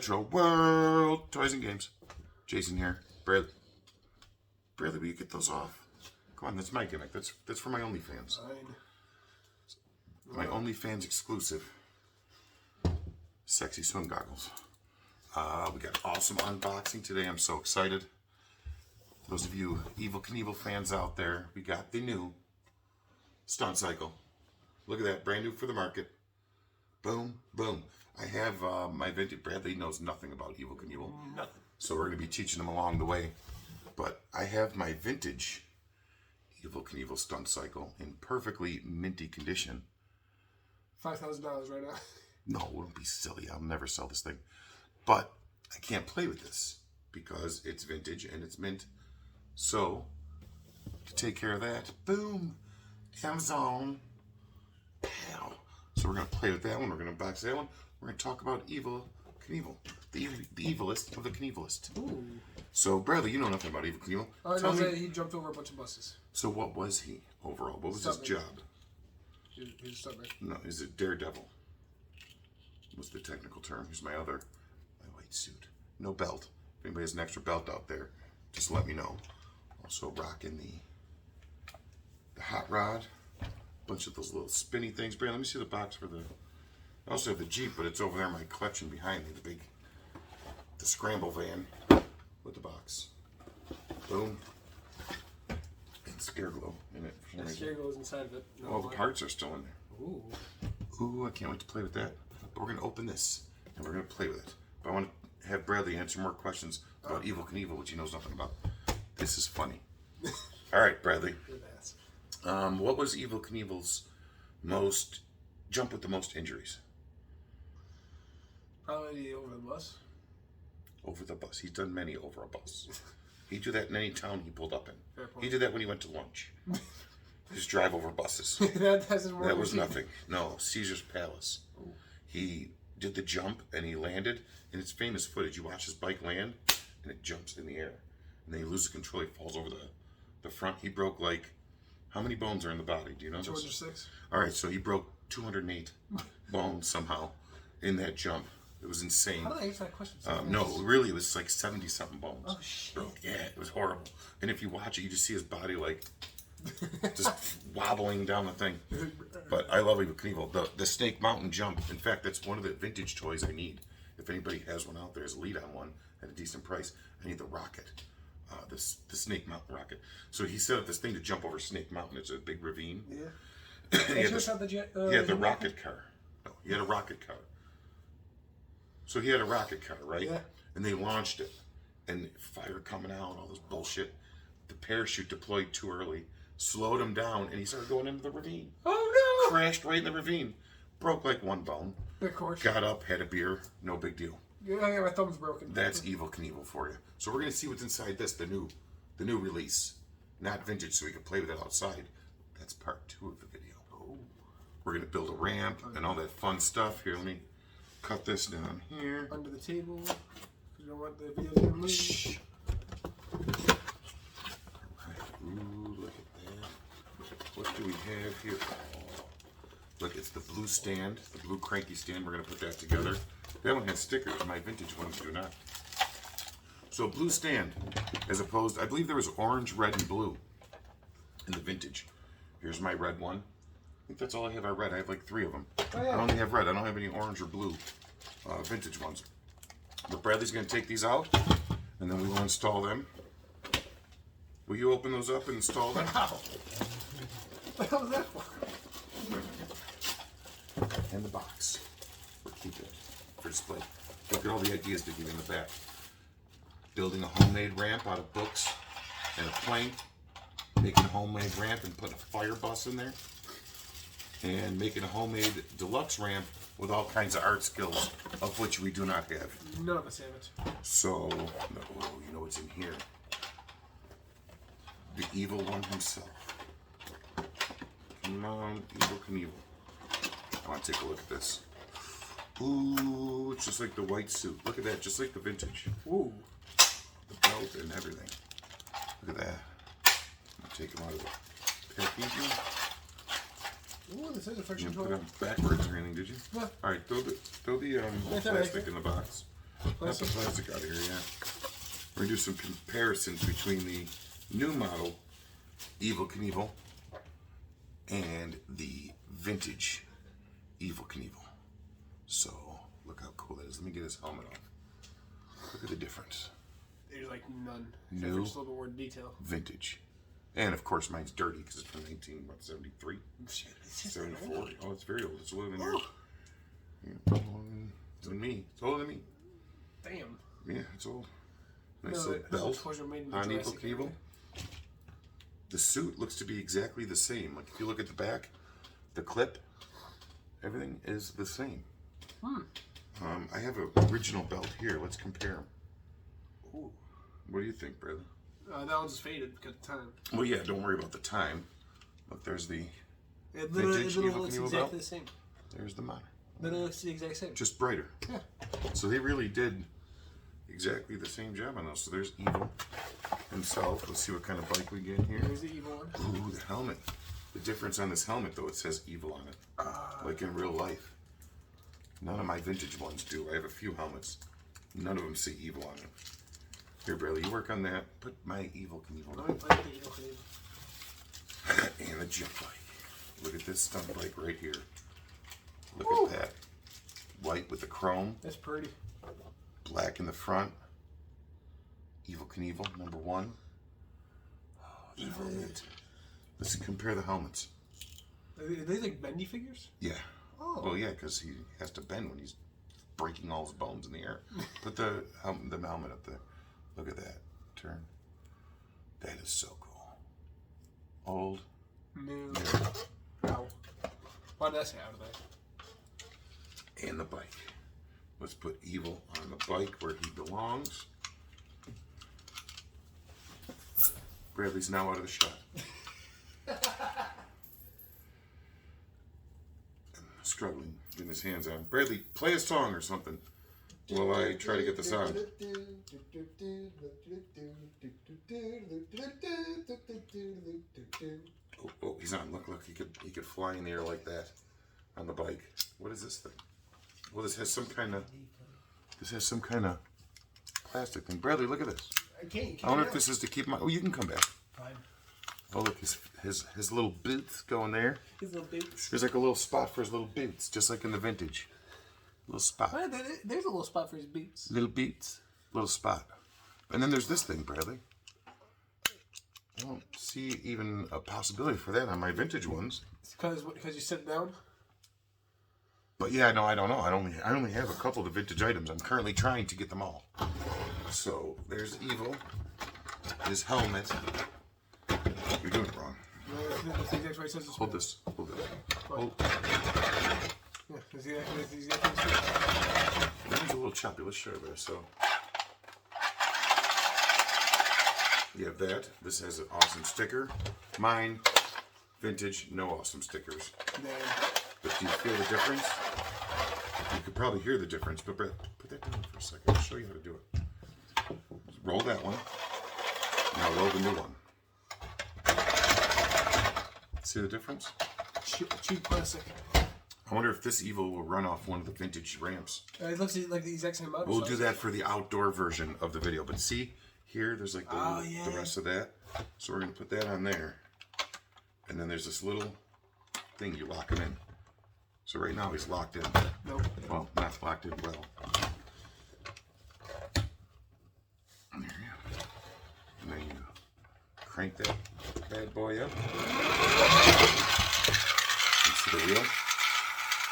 Retro World Toys and Games. Jason here. Bradley, will you get those off? Come on, that's my gimmick. That's for my OnlyFans. My OnlyFans exclusive. Sexy swim goggles. We got awesome unboxing today. I'm so excited. Those of you Evel Knievel fans out there, we got the new Stunt Cycle. Look at that, brand new for the market. Boom, boom. I have my vintage. Bradley knows nothing about Evel Knievel. Nothing. So we're going to be teaching him along the way. But I have my vintage Evel Knievel Stunt Cycle in perfectly minty condition. $5,000 right now. No, don't be silly. I'll never sell this thing. But I can't play with this because it's vintage and it's mint. So, to take care of that, boom, Amazon, pow. So we're going to play with that one. We're going to unbox that one. We're going to talk about Evel Knievel, the evilest of the Knievelist. Ooh. So, Bradley, you know nothing about Evel Knievel. Tell me. He jumped over a bunch of buses. So what was he overall? What was his job? He was a stuntman. No, he's a daredevil. What's the technical term? Here's my white suit. No belt. If anybody has an extra belt out there, just let me know. Also rocking the hot rod. Bunch of those little spinny things. Brandon, let me see the box for the... I also have the Jeep, but it's over there in my collection behind me. The scramble van with the box. Boom. And Scareglow in it. And Scareglow is inside of it. No, all the parts are still in there. Ooh, I can't wait to play with that. But we're going to open this, and we're going to play with it. But I want to have Bradley answer more questions about Evel Knievel, which he knows nothing about. This is funny. All right, Bradley. What was Evel Knievel's jump with the most injuries? Probably over the bus. Over the bus. He's done many over a bus. He'd do that in any town he pulled up in. Fair point. He did that when he went to lunch. Just drive over buses. that was nothing. No, Caesar's Palace. Ooh. He did the jump and he landed, and it's famous footage. You watch his bike land, and it jumps in the air, and then he loses control. He falls over the front. He broke how many bones are in the body? Do you know? 206. All right, so he broke 208 bones somehow in that jump. It was insane. How did I answer that question? No, really, it was like 70-something bones. Oh, shit. Broke. Yeah, it was horrible. And if you watch it, you just see his body just wobbling down the thing. But I love Evel Knievel. The Snake Mountain jump. In fact, that's one of the vintage toys I need. If anybody has one out there as a lead on one at a decent price, I need the rocket. The Snake Mountain rocket. So he set up this thing to jump over Snake Mountain. It's a big ravine. Yeah. He had the rocket car. No, he had a rocket car. So he had a rocket car, right? Yeah. And they launched it. And fire coming out, all this bullshit. The parachute deployed too early. Slowed him down, and he started going into the ravine. Oh, no! Crashed right in the ravine. Broke one bone. Of course. Got up, had a beer. No big deal. Yeah, my thumb's broken. That's Evel Knievel for you. So we're going to see what's inside this, the new release. Not vintage, so we can play with it outside. That's part 2 of the video. Oh. We're going to build a ramp and all that fun stuff. Here, let me cut this down here. Under the table. You don't want the video to move. Shh. Ooh, look at that. What do we have here? Oh, look, it's the blue stand, the blue cranky stand. We're going to put that together. That one has stickers. My vintage ones do not. So blue stand, as opposed, I believe there was orange, red, and blue in the vintage. Here's my red one. I think that's all I have. I have 3 of them. Oh, yeah. I only have red. I don't have any orange or blue vintage ones. But Bradley's going to take these out, and then we will install them. Will you open those up and install them? Wow. What the hell was that for? And the box. We'll keep it for display. Look at all the ideas they give in the back. Building a homemade ramp out of books and a plank. Making a homemade ramp and putting a fire bus in there. And making a homemade deluxe ramp with all kinds of art skills, of which we do not have. None of us have it. So, you know what's in here? The evil one himself. Come on, Evel Knievel. I want to take a look at this. Ooh, it's just like the white suit. Look at that, just like the vintage. Ooh. The belt and everything. Look at that. I'm going to take them out of the packaging. Ooh, this is a You friction didn't put tool. them backwards or anything, did you? No. All right, throw the plastic in the box. Not the plastic out of here, yeah. We're going to do some comparisons between the new model Evel Knievel and the vintage Evel Knievel. So, look how cool that is. Let me get his helmet off. Look at the difference. There's like none. New, just a little more detail. vintage. And of course, mine's dirty because it's from 1973? 74? Oh, it's very old. It's older than yours. Yeah, older than me. It's older than me. Damn. Yeah, it's old. Nice little belt on Evel Knievel. The suit looks to be exactly the same. Like if you look at the back, the clip, everything is the same. I have an original belt here. Let's compare them. Ooh. What do you think, brother? That one just faded because of time. Well, yeah, don't worry about the time. Look, there's the It literally vintage looks Evel Knievel exactly belt. the same. There's the modern. Literally looks the exact same. Just brighter. Yeah. So they really did exactly the same job on those. So there's Evel himself. Let's see what kind of bike we get here. There's the evil one. Ooh, the helmet. The difference on this helmet, though, it says Evel on it. Like in real life. None of my vintage ones do. I have a few helmets. None of them say Evel on it. Here, Bradley, you work on that. Put my Evel Knievel Let me on. play with the Evel Knievel. And the jet bike. Look at this stunt bike right here. Look Woo. at that. White with the chrome. That's pretty. Black in the front. Evel Knievel, #1. Oh, the helmet. Let's compare the helmets. Are they like bendy figures? Yeah. Oh. Well, yeah, because he has to bend when he's breaking all his bones in the air. Put the helmet up there. Look at that. Turn. That is so cool. Old. New. New. Wow. Why did I say out of that? And the bike. Let's put Evel on the bike where he belongs. Bradley's now out of the shot. Struggling, getting his hands on. Bradley, play a song or something while I try to get the sound. Oh, he's on. Look, he could fly in the air like that on the bike. What is this thing? Well, this has some kind of plastic thing. Bradley, look at this. I wonder if this is to keep my. Oh, you can come back. Fine. Oh, look, his little boots going there. His little boots. There's like a little spot for his little boots, just like in the vintage. Little spot. Oh, there's a little spot for his boots. Little boots. Little spot. And then there's this thing, Bradley. I don't see even a possibility for that on my vintage ones. Because you sit down? But yeah, no, I don't know. I only have a couple of the vintage items. I'm currently trying to get them all. So there's Evel. His helmet. You're doing it wrong. No, that's the exact way it says. Hold this. Hold it. Hold. Yeah, that's the exact way it says. That one's a little choppy. Let's show you this. So you have that. This has an awesome sticker. Mine, vintage, no awesome stickers. Then, But do you feel the difference? You could probably hear the difference. But Brett, put that down for a second. I'll show you how to do it. Roll that one. Now roll the new one. See the difference? cheap plastic. I wonder if this Evel will run off one of the vintage ramps. It looks like the exact same model. We'll do that for the outdoor version of the video. But see, here, there's like the rest of that. So we're going to put that on there. And then there's this little thing you lock him in. So right now he's locked in. Nope. Well, not locked in well. There you go. And then you crank that bad boy up. You see the wheel?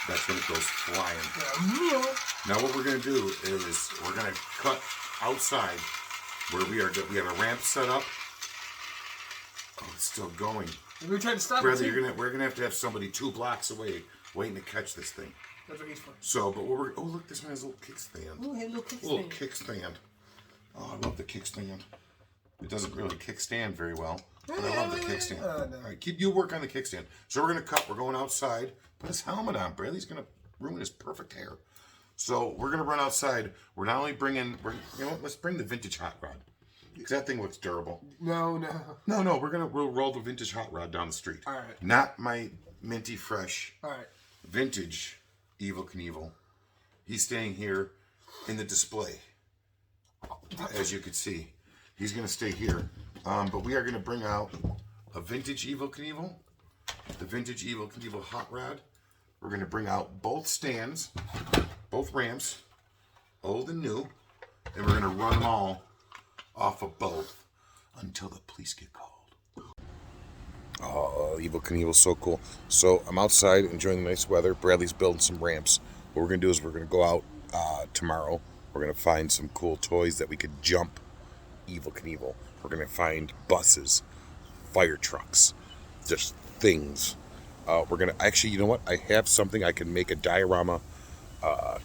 That's when it goes flying. Now what we're going to do is we're going to cut outside where we have a ramp set up. Oh, it's still going. We were trying to stop Brother, it. we're gonna have somebody 2 blocks away waiting to catch this thing. That's what he's for. So, but what we're oh look, this one has a little kickstand. Oh, hey, little kickstand. Little kickstand. Oh, I love the kickstand. It doesn't really kickstand very well, but I love the kickstand. No. All right, you work on the kickstand. So we're gonna cut. We're going outside. Put his helmet on. Bradley's gonna ruin his perfect hair. So we're gonna run outside. We're not only bringing. You know what? Let's bring the vintage hot rod. Because that thing looks durable. No. No, we'll roll the vintage hot rod down the street. All right. Not my minty fresh All right. vintage Evel Knievel. He's staying here in the display. As you can see, he's going to stay here. But we are going to bring out a vintage Evel Knievel, the vintage Evel Knievel hot rod. We're going to bring out both stands, both ramps, old and new, and we're going to run them all off of both until the police get called. Oh, Evel Knievel's so cool. So I'm outside enjoying the nice weather. Bradley's building some ramps. What we're going to do is we're going to go out tomorrow. We're going to find some cool toys that we could jump Evel Knievel. We're going to find buses, fire trucks, just things. We're going to, actually, you know what? I have something. I can make a diorama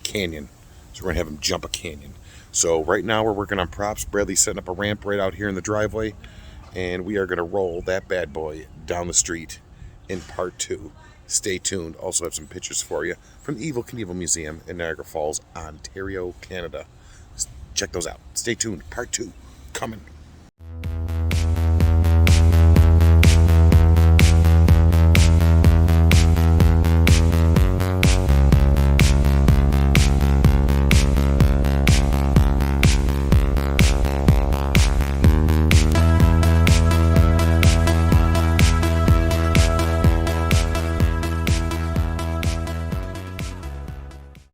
canyon. So we're going to have him jump a canyon. So right now we're working on props. Bradley's setting up a ramp right out here in the driveway. And we are going to roll that bad boy down the street in part 2. Stay tuned. Also have some pictures for you from the Evel Knievel Museum in Niagara Falls, Ontario, Canada. Check those out. Stay tuned. Part 2 coming.